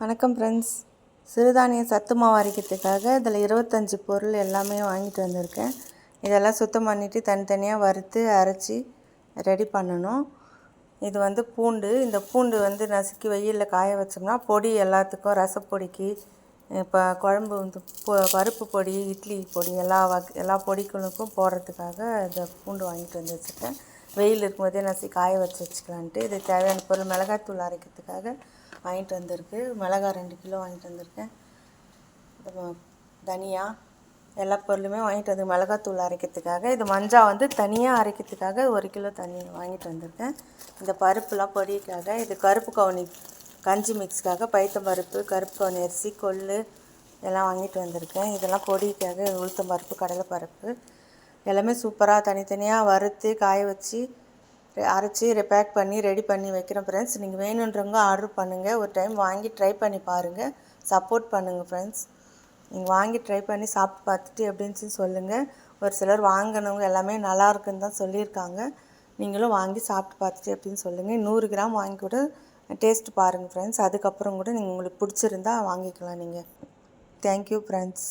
வணக்கம் ஃப்ரெண்ட்ஸ். சிறுதானிய சத்து மாவு அரைக்கிறதுக்காக இதில் 25 பொருள் எல்லாமே வாங்கிட்டு வந்திருக்கேன். இதெல்லாம் சுத்தம் பண்ணிவிட்டு தனித்தனியாக வறுத்து அரைச்சி ரெடி பண்ணணும். இது பூண்டு. இந்த பூண்டு நசுக்கி வெயிலில் காய வச்சோம்னா பொடி எல்லாத்துக்கும், ரசப்பொடிக்கு, இப்போ குழம்பு பருப்பு பொடி, இட்லி பொடி எல்லா பொடிகளுக்கும் போடுறதுக்காக இந்த பூண்டு வாங்கிட்டு வந்து வச்சுருக்கேன். வெயில் இருக்கும்போதே நசுக்கி காய வச்சு வச்சுக்கலான்ட்டு. இது தேவையான பொருள் மிளகாத்தூள் அரைக்கிறதுக்காக வாங்கிட்டு வந்திருக்கு. மிளகாய் 2 கிலோ வாங்கிட்டு வந்திருக்கேன். தனியா எல்லா பொருளுமே வாங்கிட்டு வந்து மிளகாத்தூள் அரைக்கிறதுக்காக. இது மஞ்சள் தனியாக அரைக்கிறதுக்காக 1 கிலோ தண்ணி வாங்கிட்டு வந்திருக்கேன். இந்த பருப்புலாம் பொடிக்காக. இது கருப்பு கவுனி கஞ்சி மிக்ஸ்க்காக பைத்தம் பருப்பு, கருப்பு கவுனி அரிசி, கொள்ளு எல்லாம் வாங்கிட்டு வந்திருக்கேன். இதெல்லாம் பொடிக்காக உளுத்தம் பருப்பு, கடலைப்பருப்பு எல்லாமே சூப்பராக தனித்தனியாக வறுத்து காய வச்சு அரைச்சி பேக் பண்ணி ரெடி பண்ணி வைக்கிறேன் ஃப்ரெண்ட்ஸ். நீங்கள் வேணுன்றவங்க ஆர்டர் பண்ணுங்கள். ஒரு டைம் வாங்கி ட்ரை பண்ணி பாருங்கள். சப்போர்ட் பண்ணுங்கள் ஃப்ரெண்ட்ஸ். நீங்கள் வாங்கி ட்ரை பண்ணி சாப்பிட்டு பார்த்துட்டு எப்படின்னு சொல்லுங்கள். ஒரு சிலர் வாங்கினவங்க எல்லாமே நல்லா இருக்குன்னு தான் சொல்லியிருக்காங்க. நீங்களும் வாங்கி சாப்பிட்டு பார்த்துட்டு எப்படின்னு சொல்லுங்கள். 100 கிராம் வாங்கி கூட டேஸ்ட் பாருங்கள் ஃப்ரெண்ட்ஸ். அதுக்கப்புறம் கூட உங்களுக்கு பிடிச்சிருந்தா வாங்கிக்கலாம் நீங்கள். Thank you friends.